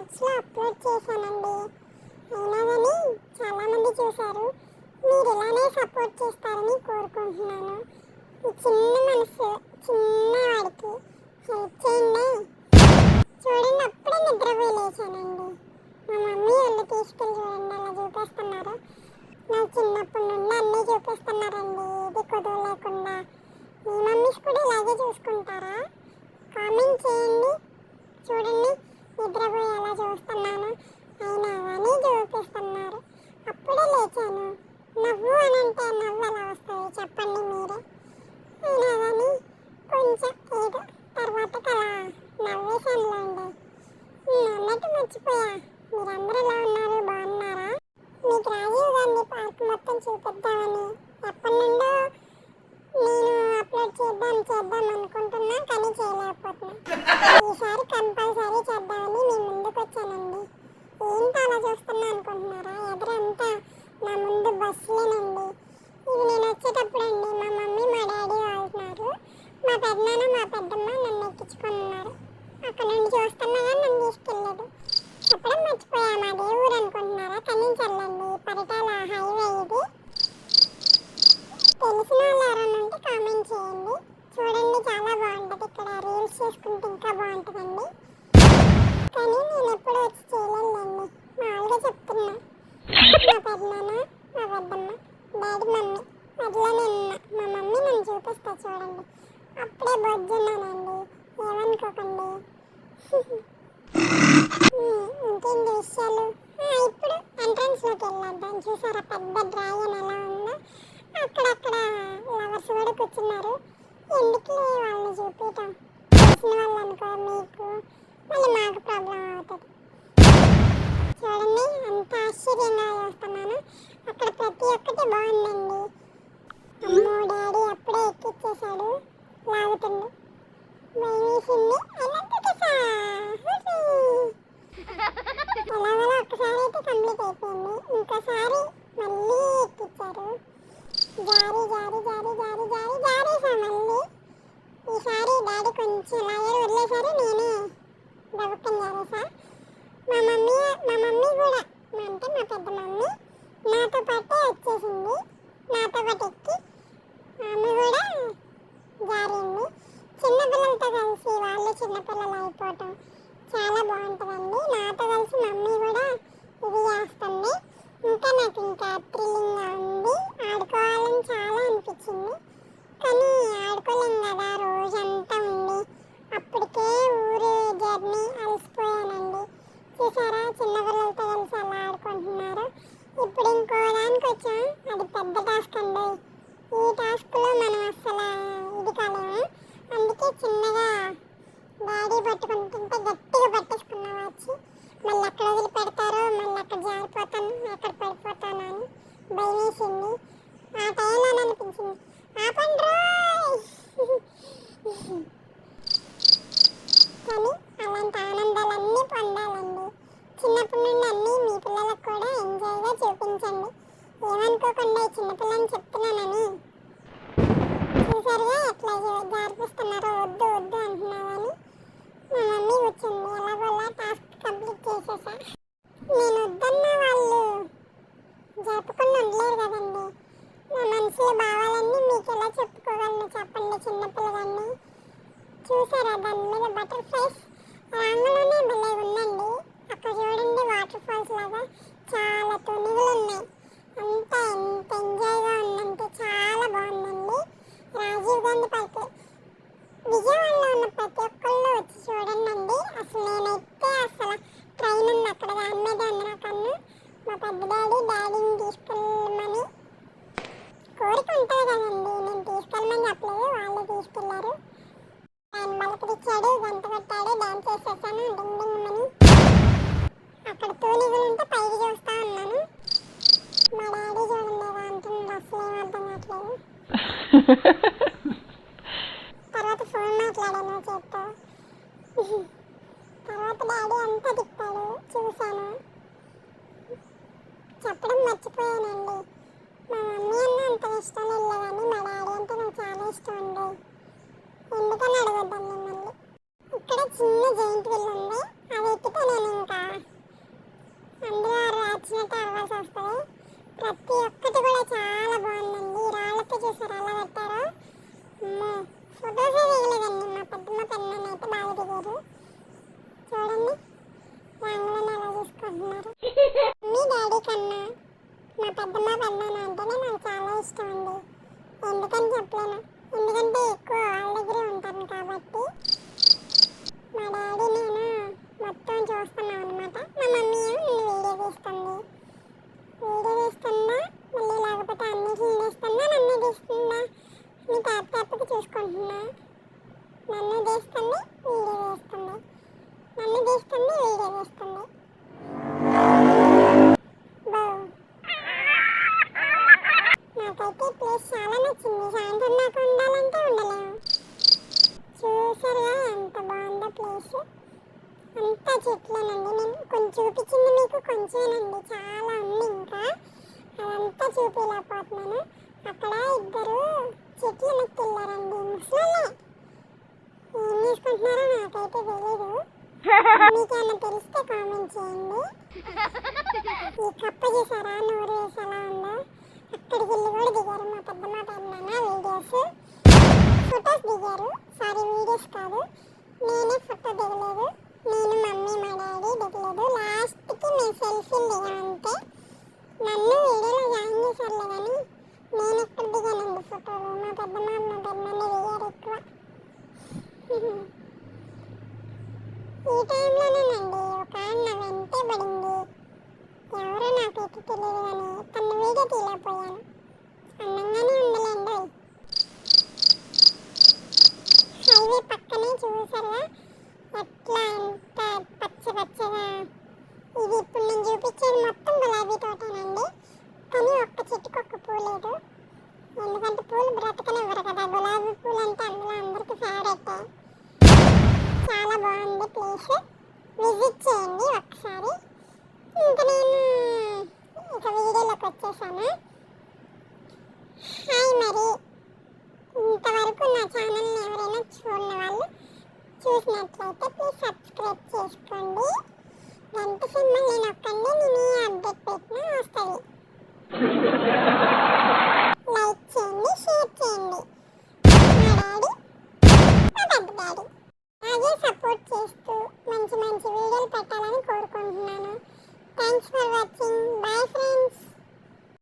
షార్ట్స్లో అప్లోడ్ చేశానండి. అయినా కానీ చాలామంది చూశారు. మీరు ఇలానే సపోర్ట్ చేస్తారని కోరుకుంటున్నాను. ఈ చిన్న మనసు చిన్నవాడికి హెల్ప్ చేయండి. చూడండి, అప్పుడే నిద్రపోయి లేచానండి. మా మమ్మీ వాళ్ళు తీసుకెళ్ళి చూడండి అలా చూపిస్తున్నారు. నాకు చిన్నప్పటి నుండి అన్నీ చూపిస్తున్నారండి, ఏది కుదువ లేకుండా. మీ మమ్మీస్ కూడా ఇలాగే చూసుకుంటారా? కామెంట్ చేయండి. చూడండి, నిద్రపోయి ఎలా చూస్తున్నాను, అయినా కానీ చూపిస్తున్నారు. అప్పుడే లేచాను. నవ్వు అని అంటే నవ్వు ఎలా వస్తుంది చెప్పండి మీరే. అయినా కానీ కొంచెం ఏదో తర్వాత అలా నవ్వేశానులేండి. అన్నట్టు మర్చిపోయా, మీరందరూ ఎలా ఉన్నారు, బాగున్నారా? మీకు రాజీవ్ గాంధీ పార్క్ మొత్తం చూపిద్దామని ఎప్పటి నుండో నేను అప్లోడ్ చేద్దాం అనుకుంటున్నా, కానీ చేయలేకపోతున్నా. ఈసారి కంపల్సరీ చేద్దామని మీ ముందుకు వచ్చానండి. ఏంటి అలా చూస్తున్నా అనుకుంటున్నారా? ఎదురంతా నా ముందు బస్సులేనండి. ఇవి నేను వచ్చేటప్పుడు అండి మా మమ్మీ మా డాడీ వెళ్తున్నారు. మా పెద్దనాన్న మా పెద్దమ్మ నన్ను ఎక్కించుకున్నారు. అక్కడ నుండి చూస్తున్నా కానీ నన్ను తీసుకెళ్ళలేదు. చెప్పడం మర్చిపోయా, మాదే ఊరు అనుకుంటున్నారా? కనించల్లండి, పరిటాల హైవే ఇది. తెలిసిన వాళ్ళు ఎవరైనా ఉంటే కామెంట్ చేయండి. చూడండి, చాలా బాగుంటుంది. ఇక్కడ రీల్స్ చేసుకుంటే ఇంకా బాగుంటుందండి. కానీ నేను ఎప్పుడు వచ్చి చేయలేదండి, మామూలుగా చెప్తున్నా. మా పెద్దనాన్న మా పెద్దమ్మ డాడీ మమ్మీ అట్లనే ఉన్నా. మా మమ్మీ నన్ను చూపిస్తా చూడండి. అప్పుడే బొజ్జున్నానండి, ఏమనుకోకండి. ఇంకేంటి విషయాలు? ఇప్పుడు ఎంట్రన్స్లోకి వెళ్ళొద్దాం. చూసారా పెద్ద డ్రాగన్ ఎలా ఉందో? అక్కడక్కడ లవర్స్ కూడా కూర్చున్నారు. ఎందుకు వాళ్ళని చూపించటం? తెలిసిన వాళ్ళు అనుకో మీకు, మళ్ళీ మాకు ప్రాబ్లం అవుతుంది. చూడండి, అంత ఆశ్చర్యంగా చూస్తున్నాను. అక్కడ ప్రతి ఒక్కటి బాగుందండి. అమ్మో, డాడీ అప్పుడే ఎక్కిచ్చేసాడు, లాగుతుండు. వేసింది ఎలాగోలా ఒక్కసారి అయితే కంప్లీట్ అయిపోయింది. ఇంకోసారి మళ్ళీ ఎక్కిచ్చారు. జారేసా మళ్ళీ. ఈసారి డాడీ కొంచెం లాయర్ వదిలేశారు, నేనే దవ్వుకొని జారేసా. మా మమ్మీ కూడా అంటే మా పెద్ద మమ్మీ నాతో పాటే వచ్చేసింది. నాతో పాటు ఎక్కి ఆమె కూడా జారింది. చిన్నపిల్లలతో కలిసి వాళ్ళు చిన్నపిల్లలు అయిపోవటం చాలా బాగుంటుందండి. నాతో కలిసి మమ్మీ కూడా ఇది చేస్తుంది. ఇంకా నాకు ఇంకా థ్రిల్లింగ్గా ఉంది. ఆడుకోవాలని చాలా అనిపించింది, కానీ ఆడుకోలేం కదా, రోజంతా ఉండి. అప్పటికే ఊరు జర్నీ అలసిపోయానండి. చూసారా, చిన్నపిల్లలతో కలిసి అలా ఆడుకుంటున్నారు. ఇప్పుడు ఇంకో దానికి వచ్చాం, అది పెద్ద టాస్క్ అండి. ఈ టాస్క్లో మనం అసలు ఇది కాలేము. అందుకే చిన్నగా డాడీ పట్టుకుంటుంటే గట్టిగా పట్టేసుకున్నా వచ్చి. మళ్ళీ అక్కడ వదిలి పెడతారో, మళ్ళీ అక్కడ జారిపోతాను, అక్కడ పడిపోతాను అని భయం వేసింది. ఆ టైంలో అనిపించింది, ఆపండి కానీ అలాంటి ఆనందాలన్నీ పొందాలండి. చిన్నప్పటి నుండి అన్నీ మీ పిల్లలకు కూడా ఎంజాయ్గా చూపించండి. ఏమనుకోకుండా చిన్నపిల్లని చెప్తున్నానని. చూసారుగా ఎట్లా జారిపిస్తున్నారో, వద్దు వద్దు అంటున్నామని. మా మమ్మీ వచ్చింది, ఎలాగోలా టాస్క్ కంప్లీట్ చేసేసా. నేను వద్దన్న వాళ్ళు జరుపుకుని ఉండలేరు కదండి. నా మనసులో భావాలన్నీ మీకు ఎలా చెప్పుకోగలను చెప్పండి, చిన్నపిల్లగాన్ని. చూసారా, దాని మీద బటర్ఫ్లైస్ రంగులోనే భలే ఉందండి. అక్కడ చూడండి, వాటర్ ఫాల్స్ లాగా చాలా తునుగులు ఉన్నాయి. అంతా ఎంత ఎంజాయ్గా ఉందంటే చాలా బాగుందండి. రాజీవ్ గాంధీ పార్క్ విజయవాడలో ఉన్న ప్రతి ఒక్కళ్ళు వచ్చి చూడండి. అసలు నేనైతే అసలు ట్రైన్ ఉంది అక్కడ, దాని మీద ఉంది నా కన్ను. మా పెద్ద డాడీని తీసుకెళ్ళమని కోరిక ఉంటుంది కదండి. నేను తీసుకెళ్ళమని చెప్పలేదు, వాళ్ళు తీసుకెళ్లారు. ఆయన బలకరిచ్చాడు, గంట కొట్టాడు, డాన్స్ చేసేసాను డింగ్ డింగ్ అని. అక్కడ తూనిగులు ఉంటే పైకి చూస్తా ఉన్నాను. మా డాడీ చూడండి ఎలా అంటుంది, అసలు ఏం అర్థం కావట్లేదు. తర్వాత ఫోన్ మాట్లాడాను చేత్తో. తర్వాత డాడీ అంతా తిప్పాడు, చూశాను. చెప్పడం మర్చిపోయానండి, మా మమ్మీ అన్న అంత ఇష్టం లేదు కానీ మా డాడీ అంటే నాకు చాలా ఇష్టం అండి. ఎందుకని అడగొద్దాం మిమ్మల్ని. ఇక్కడ చిన్న జైంట్ వీల్ ఉంది, అది ఎక్కితే నేను ఇంకా పెద్దమ్మ పెద్దనాన్న అంటేనే నాకు చాలా ఇష్టం అండి. ఎందుకని చెప్పలేను, ఎందుకంటే ఎక్కువ వాళ్ళ దగ్గరే ఉంటాను కాబట్టి. మా డాడీ నేను మొత్తం చూస్తున్నాం అనమాట. మా మమ్మీ ఏమో నన్ను వీడియో తీస్తుంది. వీడియో తీస్తుందా, మళ్ళీ లేకపోతే అన్ని తీస్తుందా, నన్ను తీస్తుందా అని ట్యాప్ ట్యాప్కి చూసుకుంటున్నా. నన్ను తీస్తుంది, వీడియో తీస్తుంది, నన్ను తీస్తుంది, వీడియో తీస్తుంది. నాకైతే ఈ ప్లేస్ చాలా నచ్చింది. సాయంత్రం దాకా ఉండాలంటే ఉండలేము. చూసారుగా ఎంత బాగుందో ప్లేస్. అంతా చెట్లేనండి. నేను కొంచెం చూపించింది మీకు కొంచెమేనండి, చాలా ఉంది ఇంకా. అదంతా చూపించలేకపోతున్నాను. అక్కడ ఇద్దరు చెట్లు నెక్కెళ్ళారండి, ముసలోళ్ళే. ఏం తీసుకుంటున్నారో నాకైతే తెలీదు. మీకేమైనా తెలిస్తే కామెంట్ చేయండి. ఈ కప్ప చూసారా నోరు వేసి ఎలా ఉందో. అక్కడికి వెళ్ళి కూడా దిగారు మా పెద్దమ్మ పెద్దనాన్న వీడియోస్, ఫొటోస్ దిగారు. సారీ వీడియోస్ కాదు, నేనే ఫోటో దిగలేదు. నేను మమ్మీ మా డాడీ దిగలేదు. లాస్ట్కి మేము సెల్ఫీలు దిగామంతే. నన్ను వీడియోలో జాయిన్ చేశారులే కానీ నేను ఎక్కడ దిగానండి ఫోటోలు. మా పెద్దమ్మ మా పెద్దనాన్న దిగారు ఎక్కువ. ఈ టైంలోనేనండి ఒక నా వెంటే పడింది. ఎవరో నాకైతే తెలియదు కానీ తన వీడియో తీయలేకపోయాను. అందంగానే ఉండలేండి. హైవే పక్కనే చూసారా ఎట్లా ఎంత పచ్చ పచ్చగా. ఇది ఇప్పుడు నేను చూపించేది మొత్తం గులాబీ తోటేనండి, కానీ ఒక్క చెట్టుకు ఒక్క పూలు లేదు. ఎందుకంటే పూలు బ్రతకనివ్వరు కదా, గులాబీ పూలు అంటే అందులో అందరికీ ఫేవరెట్. చాలా బాగుంది ప్లేస్, విజిట్ చేయండి ఒకసారి. ఇంకా నేను ఇక వీడియోలోకి వచ్చేసాను. హాయ్, మరి ఇంతవరకు నా ఛానల్ని ఎవరైనా చూడని వాళ్ళు చూసినట్లయితే ప్లీజ్ సబ్స్క్రైబ్ చేసుకోండి. గంట సింబల్ నేను ఒక్కండి, నేను ఏ అప్డేట్ పెట్టినా వస్తుంది. లైక్ చేయండి, షేర్ చేయండి. మా డాడీ, మా పెద్ద డాడీ అలాగే సపోర్ట్ చేస్తూ మంచి మంచి వీడియోలు పెట్టాలని కోరుకుంటున్నాను. Thanks for watching.